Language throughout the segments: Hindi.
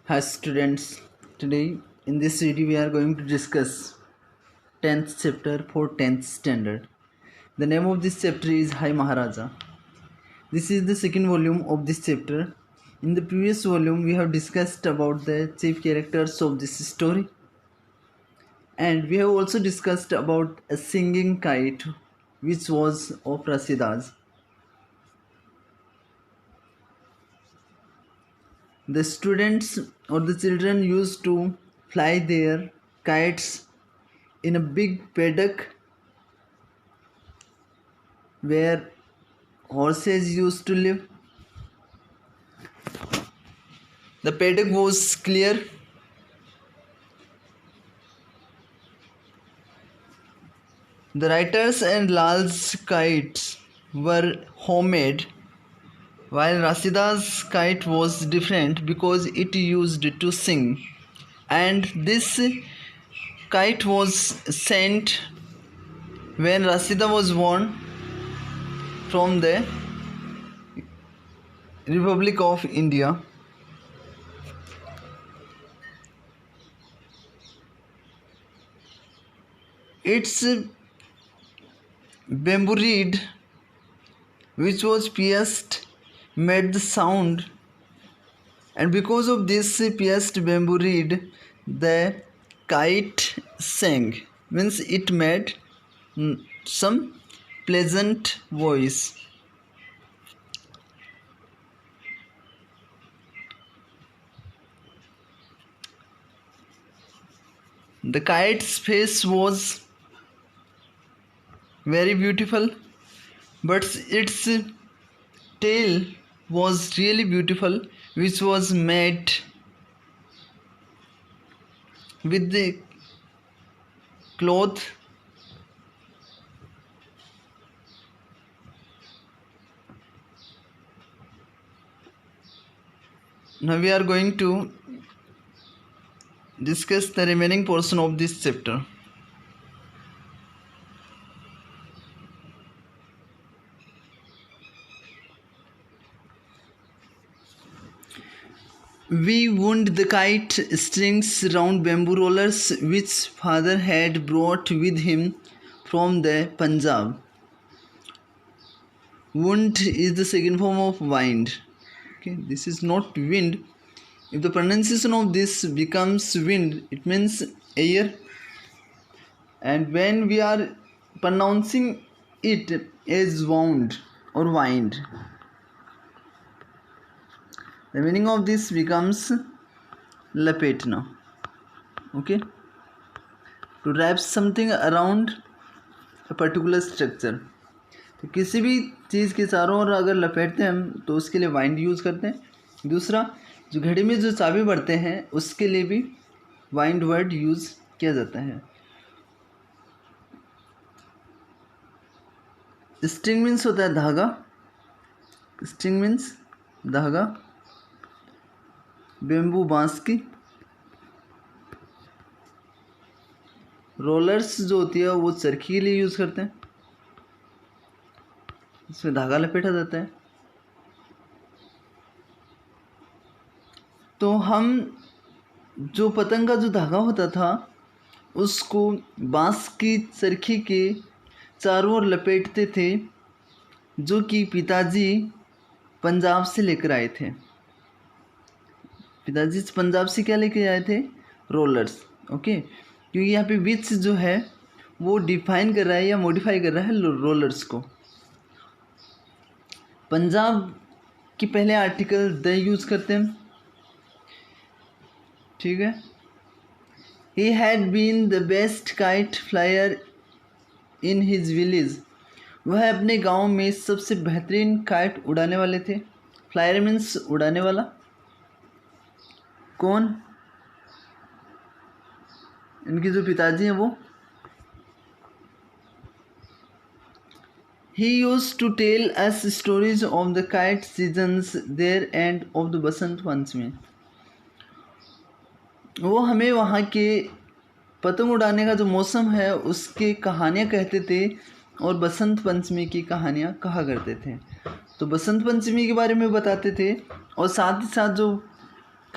Hi students, today in this video we are going to discuss 10th chapter for 10th standard. The name of this chapter is Hai Maharaja. This is the second volume of this chapter. In the previous volume we have discussed about the chief characters of this story, and we have also discussed about a singing kite which was of Rasidas. The students or the children used to fly their kites in a big paddock where horses used to live. The paddock was clear. The writers and Lal's kites were homemade, while Rasida's kite was different because it used to sing, and this kite was sent when Rasida was born from the Republic of India. Its bamboo reed, which was pierced, made the sound, and because of this pierced bamboo reed, the kite sang, means it made some pleasant voice. The kite's face was very beautiful, but its tail was really beautiful, which was made with the cloth. Now we are going to discuss the remaining portion of this chapter. We wound the kite strings round bamboo rollers which father had brought with him from the Punjab. Wound is the second form of wind. Okay, this is not wind. If the pronunciation of this becomes wind, it means air. And when we are pronouncing it as wound or wind, the meaning of this becomes lapetna. Okay, to wrap something around a particular structure. तो किसी भी चीज़ के चारों ओर अगर लपेटते हैं हम तो उसके लिए वाइंड यूज़ करते हैं। दूसरा, जो घड़ी में जो चाबी बढ़ते हैं उसके लिए भी वाइंड वर्ड यूज़ किया जाता है। स्ट्रिंग मीन्स होता है धागा। स्ट्रिंग मीन्स धागा। बेम्बू बांस की। रोलर्स जो होती है वो चरखी के लिए यूज़ करते हैं, इसमें धागा लपेटा जाता है। तो हम जो पतंग का जो धागा होता था उसको बांस की चरखी के चारों ओर लपेटते थे, जो कि पिताजी पंजाब से लेकर आए थे। पिताजी पंजाब से क्या लेकर आए थे? रोलर्स। ओके, क्योंकि यहाँ पे विच जो है वो डिफाइन कर रहा है या मॉडिफाई कर रहा है रोलर्स को। पंजाब की पहले आर्टिकल द यूज़ करते हैं, ठीक है। He had been the best kite flyer in his village. वह अपने गांव में सबसे बेहतरीन काइट उड़ाने वाले थे। फ्लायर मीन्स उड़ाने वाला। कौन? इनके जो पिताजी हैं वो। He used to tell us stories of the kite seasons there and of the Basant Panchami. वो हमें वहाँ के पतंग उड़ाने का जो मौसम है उसकी कहानियाँ कहते थे और बसंत पंचमी की कहानियाँ कहा करते थे। तो बसंत पंचमी के बारे में बताते थे और साथ ही साथ जो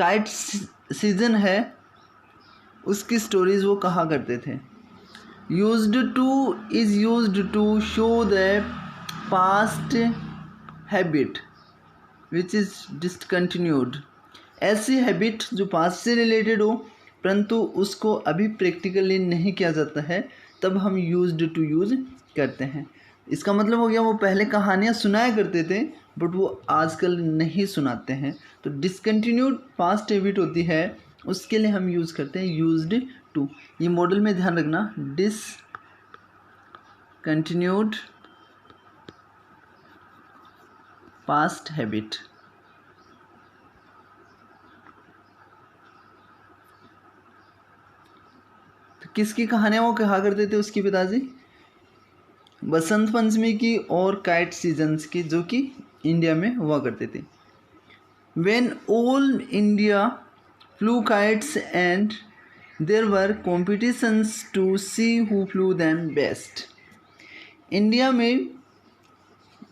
काइट सीजन है उसकी स्टोरीज वो कहा करते थे। Used to is used to show the past habit which is discontinued. ऐसी हैबिट जो पास्ट से रिलेटेड हो परंतु उसको अभी प्रैक्टिकली नहीं किया जाता है, तब हम यूज्ड टू यूज़ करते हैं। इसका मतलब हो गया वो पहले कहानियाँ सुनाया करते थे बट वो आजकल नहीं सुनाते हैं। तो डिसकंटिन्यूड पास्ट हैबिट होती है, उसके लिए हम यूज़ करते हैं यूज्ड टू। ये मॉडल में ध्यान रखना, डिसकंटिन्यूड पास्ट हैबिट। तो किसकी कहानियाँ वो कहा करते थे उसके पिताजी? बसंत पंचमी की और काइट सीजन्स की, जो कि इंडिया में हुआ करते थे। When all India flew kites and there were competitions to see who flew them best। India में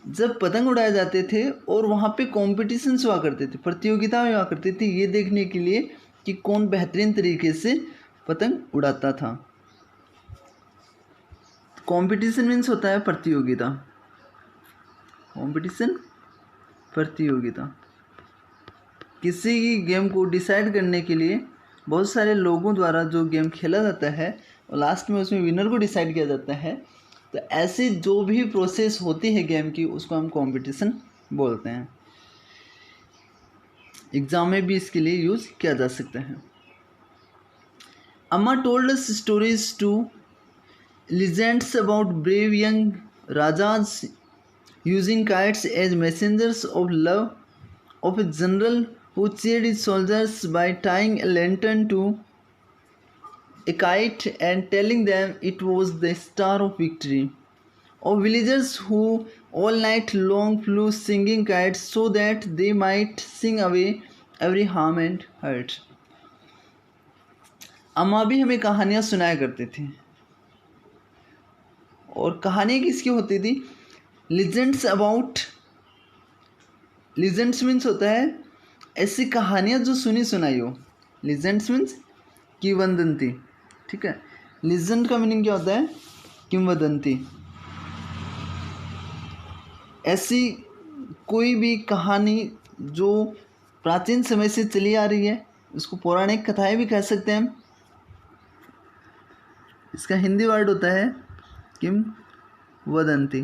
जब पतंग उड़ाए जाते थे और वहाँ पे कॉम्पिटिशन्स हुआ करते थे, प्रतियोगिता हुआ करती थी ये देखने के लिए कि कौन बेहतरीन तरीके से पतंग उड़ाता था। कंपटीशन मीन्स होता है प्रतियोगिता, कंपटीशन प्रतियोगिता। किसी गेम को डिसाइड करने के लिए बहुत सारे लोगों द्वारा जो गेम खेला जाता है और लास्ट में उसमें विनर को डिसाइड किया जाता है। तो ऐसी जो भी प्रोसेस होती है गेम की उसको हम कंपटीशन बोलते हैं। एग्ज़ाम में भी इसके लिए यूज़ किया जा सकता है। Amma told us stories to legends about brave young rajas using kites as messengers of love, of a general who cheered his soldiers by tying a lantern to a kite and telling them it was the star of victory, of villagers who all night long flew singing kites so that they might sing away every harm and hurt। अम्मा भी हमें कहानियाँ सुनाया करते थे और कहानी किसकी होती थी? लीजेंड्स अबाउट, लीजेंड्स मीन्स होता है ऐसी कहानियाँ जो सुनी सुनाई हो। लीजेंड्स मीन्स किंवदंती, ठीक है। लीजेंड का मीनिंग क्या होता है? किंवदंती। ऐसी कोई भी कहानी जो प्राचीन समय से चली आ रही है उसको पौराणिक कथाएं भी कह सकते हैं हम। इसका हिंदी वर्ड होता है किंवदंती।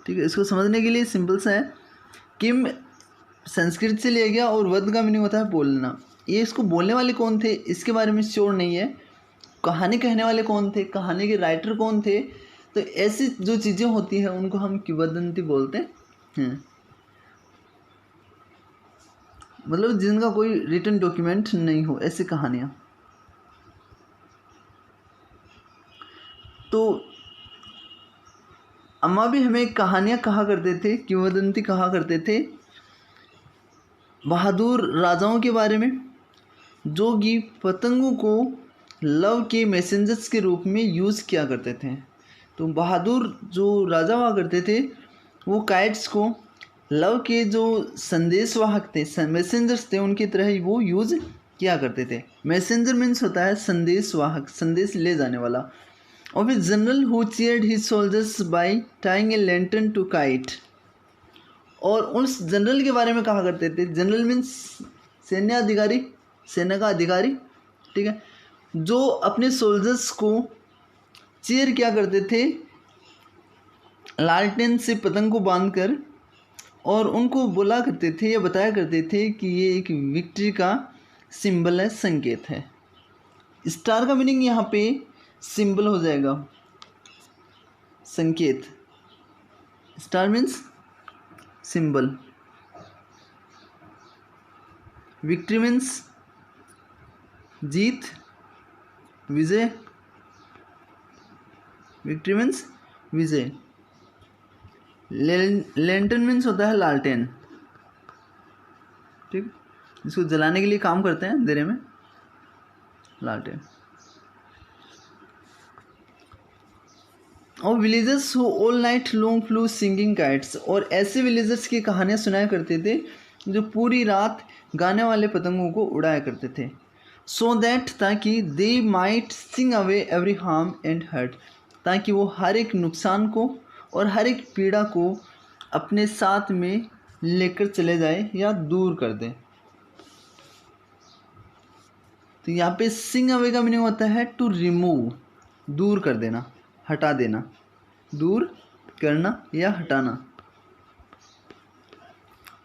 ठीक है, इसको समझने के लिए सिंपल सा है। किम संस्कृत से लिया गया और वद का मीनिंग होता है बोलना। ये इसको बोलने वाले कौन थे इसके बारे में श्योर नहीं है। कहानी कहने वाले कौन थे, कहानी के राइटर कौन थे, तो ऐसी जो चीज़ें होती हैं उनको हम किंवदंती बोलते हैं। मतलब जिनका कोई रिटन डॉक्यूमेंट नहीं हो, ऐसी कहानियाँ। तो अम्मा भी हमें कहानियाँ कहा करते थे, किंवदंती कहा करते थे बहादुर राजाओं के बारे में जो कि पतंगों को लव के मैसेंजर्स के रूप में यूज़ किया करते थे। तो बहादुर जो राजा हुआ करते थे वो काइट्स को लव के जो संदेशवाहक थे, मैसेंजर्स थे, उनकी तरह ही वो यूज़ किया करते थे। मैसेंजर मीन्स होता है संदेशवाहक, संदेश ले जाने वाला। Of a general who cheered his soldiers by tying a lantern to kite. और उस जनरल के बारे में कहा करते थे, जनरल मीन्स सैन्य अधिकारी, सेना का अधिकारी, ठीक है, जो अपने सोल्जर्स को चीयर किया करते थे लालटेन से पतंग को बांधकर, और उनको बोला करते थे या बताया करते थे कि ये एक विक्ट्री का सिंबल है, संकेत है। स्टार का मीनिंग यहाँ पे सिंबल हो जाएगा, संकेत। Star means symbol. Victory means जीत, विजय। विक्ट्री मीन्स विजय। लैंटर्न मीन्स होता है लालटेन, ठीक, इसको जलाने के लिए काम करते हैं अंधेरे में, लालटेन। और villagers who all night long flu singing kites, और ऐसे विलेजर्स की कहानियाँ सुनाया करते थे जो पूरी रात गाने वाले पतंगों को उड़ाया करते थे। सो दैट, ताकि they might sing away every harm and hurt, ताकि वो हर एक नुकसान को और हर एक पीड़ा को अपने साथ में लेकर चले जाए या दूर कर दें। तो यहाँ पे सिंग अवे का मीनिंग होता है टू रिमूव, दूर कर देना, हटा देना, दूर करना या हटाना।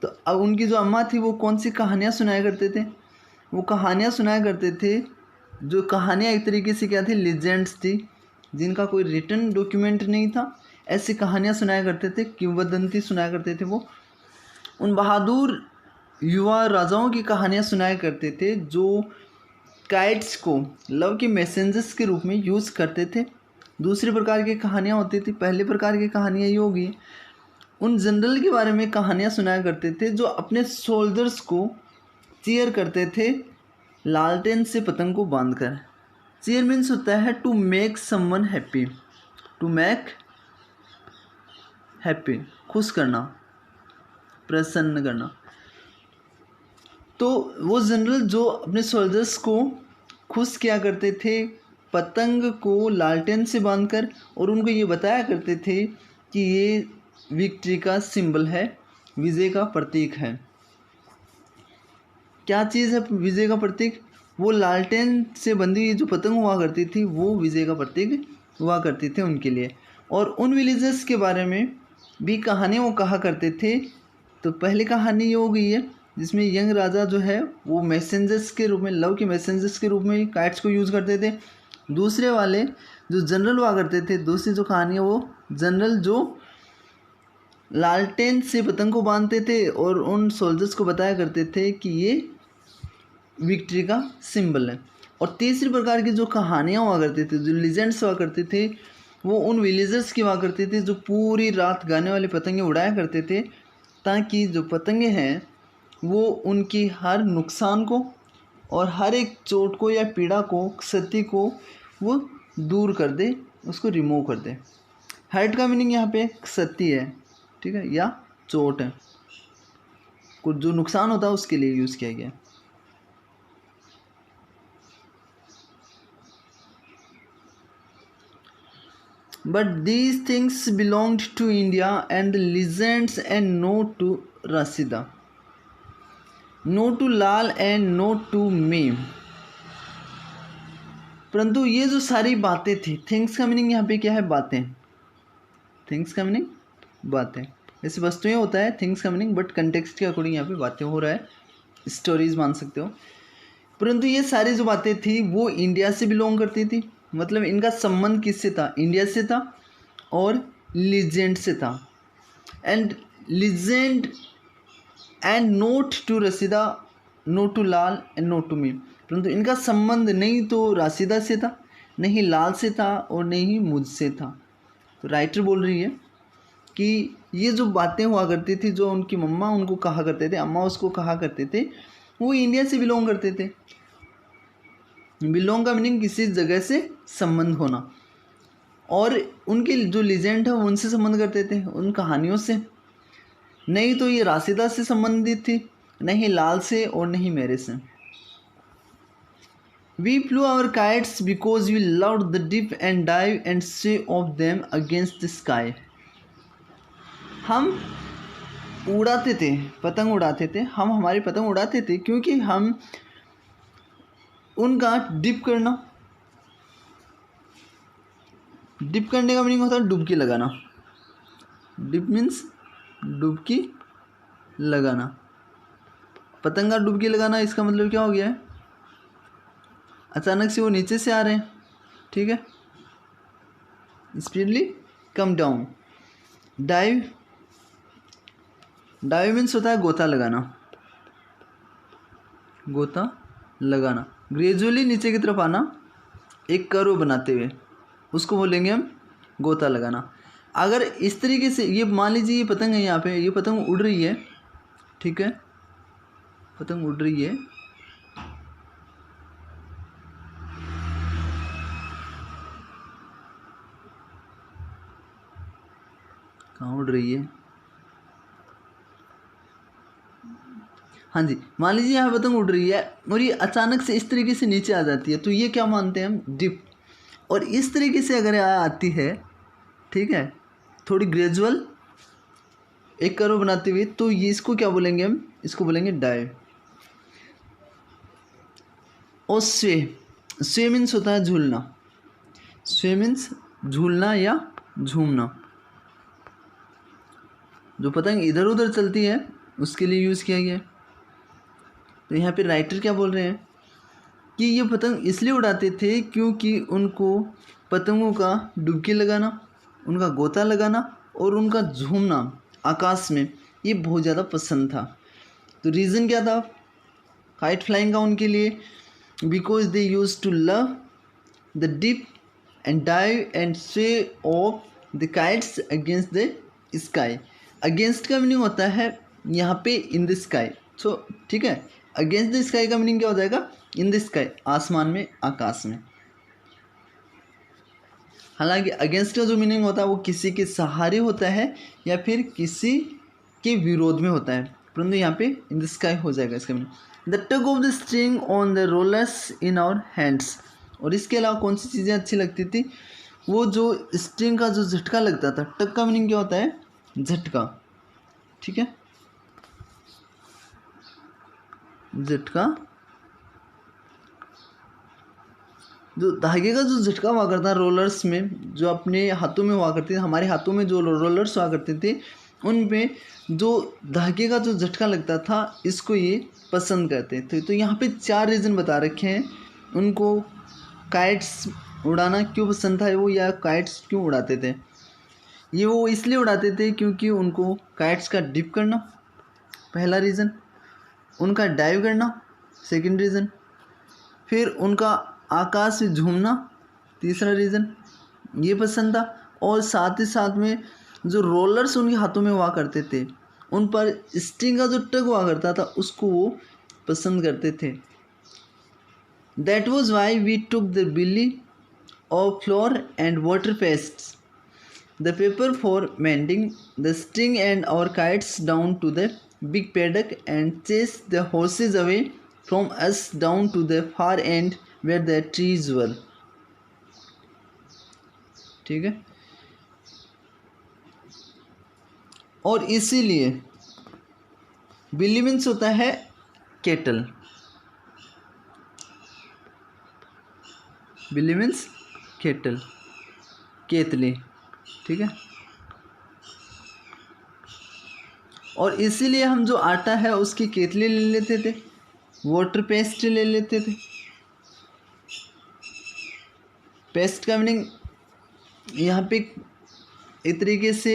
तो अब उनकी जो अम्मा थी वो कौन सी कहानियाँ सुनाया करते थे? वो कहानियाँ सुनाया करते थे, जो कहानियाँ एक तरीके से क्या थी, लीजेंड्स थी, जिनका कोई रिटन डॉक्यूमेंट नहीं था। ऐसी कहानियाँ सुनाया करते थे, किंवदंती सुनाया करते थे। वो उन बहादुर युवा राजाओं की कहानियाँ सुनाया करते थे जो काइट्स को लव के मैसेंजर्स के रूप में यूज़ करते थे। दूसरी प्रकार की कहानियाँ होती थी। पहली प्रकार की कहानियाँ ये होगी, उन जनरल के बारे में कहानियाँ सुनाया करते थे जो अपने सोल्जर्स को चीयर करते थे लालटेन से पतंग को बांधकर। चीयर मीन्स होता है to make someone happy, to make happy, खुश करना, प्रसन्न करना। तो वो जनरल जो अपने सोल्जर्स को खुश किया करते थे पतंग को लालटेन से बांधकर, और उनको ये बताया करते थे कि ये विक्ट्री का सिंबल है, विजय का प्रतीक है। क्या चीज़ है विजय का प्रतीक? वो लालटेन से बंधी हुई जो पतंग हुआ करती थी वो विजय का प्रतीक हुआ करती थी उनके लिए। और उन विलेजर्स के बारे में भी कहानियाँ वो कहा करते थे। तो पहली कहानी ये हो गई है जिसमें यंग राजा जो है वो मैसेंजर्स के रूप में, लव के मैसेंजर्स के रूप में काइट्स को यूज़ करते थे। दूसरे वाले जो जनरल हुआ करते थे, दूसरी जो कहानी है वो जनरल जो लालटेन से पतंग को बांधते थे और उन सोल्जर्स को बताया करते थे कि ये विक्ट्री का सिंबल है। और तीसरी प्रकार की जो कहानियाँ हुआ करती थी, जो लीजेंड्स हुआ करते थे, वो उन विलेजर्स की हुआ करते थे जो पूरी रात गाने वाले पतंगे उड़ाया करते थे, ताकि जो पतंगे हैं वो उनकी हर नुकसान को और हर एक चोट को या पीड़ा को, क्षति को वो दूर कर दे, उसको रिमूव कर दे। हर्ट का मीनिंग यहाँ पे क्षति है, ठीक है, या चोट है, कुछ जो नुकसान होता है उसके लिए यूज़ किया गया। But these things belonged to India and the legends and not to Rasida, no to Lal and no to me। परंतु ये जो सारी बातें थी, थिंग्स का मीनिंग यहाँ पे क्या है? बातें। थिंग्स का मीनिंग बातें, ऐसे वस्तुएं होता है थिंग्स का मीनिंग, बट कंटेक्स्ट के अकॉर्डिंग यहाँ पे बातें हो रहा है, स्टोरीज मान सकते हो। परंतु ये सारी जो बातें थी वो इंडिया से बिलोंग करती थी, मतलब इनका संबंध किससे था? इंडिया से था और लीजेंड से था। And legend and note to Rasida, note to Lal and note to me. परंतु इनका संबंध नहीं तो राशिदा से था, नहीं लाल से था और नहीं मुझसे था। तो राइटर बोल रही है कि ये जो बातें हुआ करती थी, जो उनकी मम्मा उनको कहा करते थे, अम्मा उसको कहा करते थे, वो इंडिया से बिलोंग करते थे। बिलोंग का मीनिंग किसी जगह से संबंध होना, और उनके जो लीजेंड है उनसे संबंध करते थे, उन कहानियों से। नहीं तो ये राशिदा से संबंधित थी, नहीं लाल से और नहीं मेरे से। We flew our kites because we loved the dip and dive and sway of them against the sky। हम उड़ाते थे, पतंग उड़ाते थे, हम हमारी पतंग उड़ाते थे क्योंकि हम उनका डिप करना, डिप करने का मीनिंग होता है डुबकी लगाना। डिप मीन्स डुबकी लगाना, पतंग का डुबकी लगाना, इसका मतलब क्या हो गया है? अचानक से वो नीचे से आ रहे हैं, ठीक है, speedly come down. Dive, dive means होता है गोता लगाना, गोता लगाना, ग्रेजुअली नीचे की तरफ आना, एक कर्व बनाते हुए, उसको बोलेंगे हम गोता लगाना। अगर इस तरीके से, ये मान लीजिए ये पतंग है, यहाँ पे ये पतंग उड़ रही है, ठीक है, पतंग उड़ रही है, कहाँ उड़ रही है? हाँ जी, मान लीजिए यहाँ पतंग उड़ रही है और ये अचानक से इस तरीके से नीचे आ जाती है, तो ये क्या मानते हैं हम? डिप। और इस तरीके से अगर आती है, ठीक है, थोड़ी ग्रेजुअल एक कर्व बनाते हुए, तो ये इसको क्या बोलेंगे हम? इसको बोलेंगे डाइव। और स्वे मीन्स होता है झूलना। स्वे मीन्स झूलना या झूमना। जो पतंग इधर उधर चलती है उसके लिए यूज़ किया गया है। तो यहाँ पे राइटर क्या बोल रहे हैं कि ये पतंग इसलिए उड़ाते थे क्योंकि उनको पतंगों का डुबकी लगाना, उनका गोता लगाना और उनका झूमना आकाश में, ये बहुत ज़्यादा पसंद था। तो रीज़न क्या था काइट फ्लाइंग का उनके लिए? Because they used to love the dip and dive and sway of the kites against the sky. Against का मीनिंग होता है यहाँ पे इन द स्काई। सो ठीक है, अगेंस्ट द स्काई का मीनिंग क्या हो जाएगा? इन द स्काई, आसमान में, आकाश में। हालांकि अगेंस्ट का जो मीनिंग होता है वो किसी के सहारे होता है या फिर किसी के विरोध में होता है, परंतु यहाँ पे इन द स्काई हो जाएगा इसका meaning. The tug of the string on the rollers in our hands. और इसके अलावा कौन सी चीज़ें अच्छी लगती थी? वो जो स्ट्रिंग का जो झटका लगता था। टग का मीनिंग क्या होता है? झटका, ठीक है, झटका। जो धागे का जो झटका हुआ करता है रोलर्स में, जो अपने हाथों में हुआ करते थे, हमारे हाथों में जो रोलर्स हुआ करते थे, उनमें जो धागे का जो झटका लगता था, इसको ये पसंद करते थे। तो यहाँ पे 4 रीज़न बता रखे हैं उनको काइट्स उड़ाना क्यों पसंद था वो, या काइट्स क्यों उड़ाते थे। ये वो इसलिए उड़ाते थे क्योंकि उनको काइट्स का डिप करना पहला रीज़न, उनका डाइव करना सेकंड रीज़न, फिर उनका आकाश में झूमना तीसरा रीज़न, ये पसंद था। और साथ ही साथ में जो रोलर्स उनके हाथों में हुआ करते थे, उन पर स्ट्रिंग का जो टग हुआ करता था, उसको वो पसंद करते थे। That was why we took the billy of flour and water pastes the paper for mending the string and our kites down to the big paddock and chase the horses away from us down to the far end where the trees were. ठीक है, और इसीलिए बिल्ली मीन्स होता है केटल, बिल्ली मीन्स केटल, केतली, ठीक है। और इसीलिए हम जो आटा है उसकी केतली ले लेते थे, वाटर पेस्ट ले लेते थे। पेस्ट का मीनिंग यहाँ पे एक तरीके से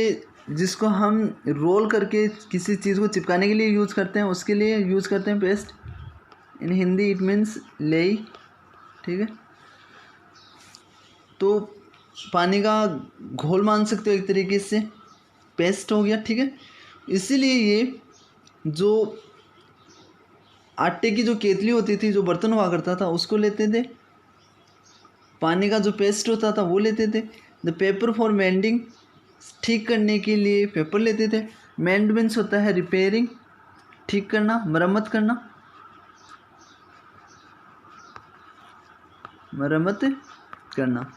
जिसको हम रोल करके किसी चीज़ को चिपकाने के लिए यूज़ करते हैं, उसके लिए यूज़ करते हैं paste. In Hindi it means लेई, ठीक है। तो पानी का घोल मान सकते हो एक तरीके से, पेस्ट हो गया, ठीक है। इसीलिए ये जो आटे की जो केतली होती थी, जो बर्तन हुआ करता था, उसको लेते थे। पानी का जो पेस्ट होता था वो लेते थे। द पेपर फॉर मेंडिंग, ठीक करने के लिए पेपर लेते थे। मेंड मीन्स होता है रिपेयरिंग, ठीक करना, मरम्मत करना, मरम्मत करना।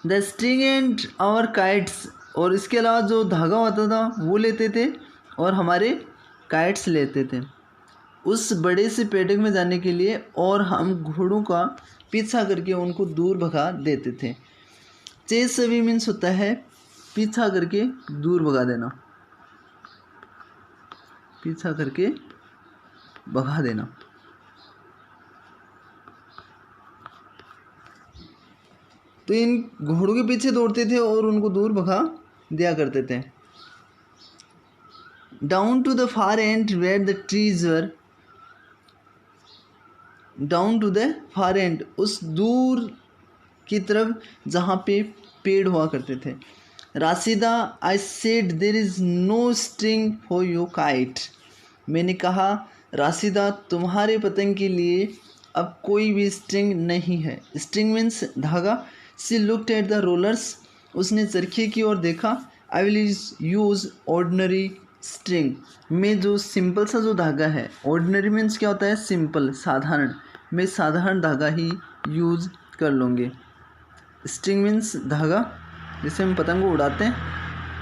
The string and our kites, और इसके अलावा जो धागा होता था वो लेते थे और हमारे काइट्स लेते थे उस बड़े से पेड़क में जाने के लिए, और हम घोड़ों का पीछा करके उनको दूर भगा देते थे। चेस अभी मीन्स होता है पीछा करके दूर भगा देना, पीछा करके भगा देना। तो इन घोड़ों के पीछे दौड़ते थे और उनको दूर भगा दिया करते थे। Down to the far end where the trees were, down to the far end, उस दूर की तरफ जहाँ पे पेड़ हुआ करते थे। Rashida, I said there is no string for your kite, मैंने कहा राशिदा तुम्हारे पतंग के लिए अब कोई भी स्ट्रिंग नहीं है। स्ट्रिंग मीन्स धागा, she looked at the rollers, उसने चरखे की ओर देखा। I will use ordinary string, में जो सिंपल सा जो धागा है, ऑर्डिनरी मीन्स क्या होता है, सिंपल, साधारण, मैं साधारण धागा ही यूज़ कर लूँगी। स्ट्रिंग मीन्स धागा, जिसे हम पतंग को उड़ाते हैं,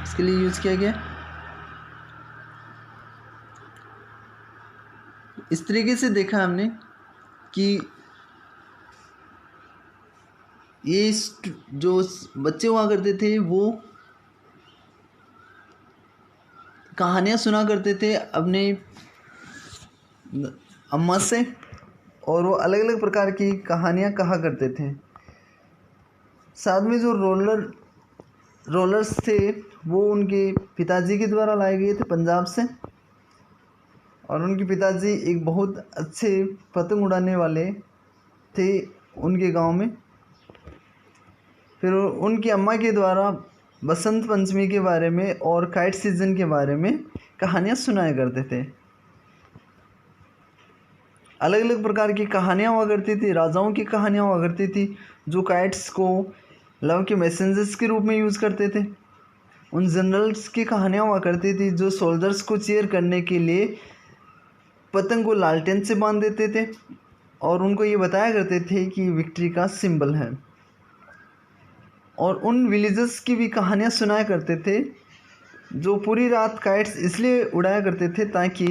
इसके लिए यूज़ किया गया। इस तरीके से देखा हमने कि ये जो बच्चे हुआ करते थे वो कहानियाँ सुना करते थे अपने अम्मा से, और वो अलग अलग प्रकार की कहानियाँ कहा करते थे। साथ में जो रोलर्स थे वो उनके पिताजी के द्वारा लाए गए थे पंजाब से, और उनके पिताजी एक बहुत अच्छे पतंग उड़ाने वाले थे उनके गांव में। फिर उनकी अम्मा के द्वारा बसंत पंचमी के बारे में और काइट सीजन के बारे में कहानियाँ सुनाया करते थे। अलग अलग प्रकार की कहानियाँ हुआ करती थी, राजाओं की कहानियाँ हुआ करती थी जो काइट्स को लव के मैसेंजर्स के रूप में यूज़ करते थे। उन जनरल्स की कहानियाँ हुआ करती थी जो सोल्जर्स को चीयर करने के लिए पतंग को लालटेन से बांध देते थे और उनको ये बताया करते थे कि विक्ट्री का सिंबल है। और उन विलेजर्स की भी कहानियाँ सुनाया करते थे जो पूरी रात काइट्स इसलिए उड़ाया करते थे ताकि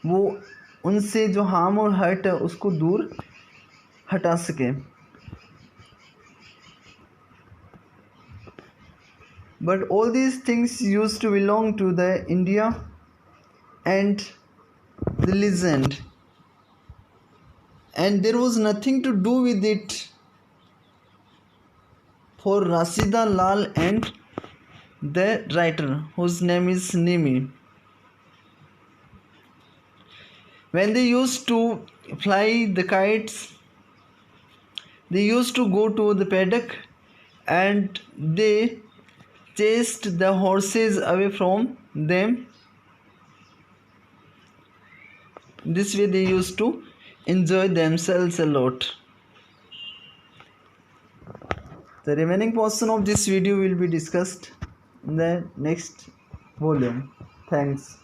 वो उनसे जो हार्म और हर्ट है उसको दूर हटा सके। But all these things used to belong to the India and the legend, and there was nothing to do with it for Rashida Lal and the writer whose name is Nimi. When they used to fly the kites, they used to go to the paddock and they chased the horses away from them. This way they used to enjoy themselves a lot. The remaining portion of this video will be discussed in the next volume. Thanks.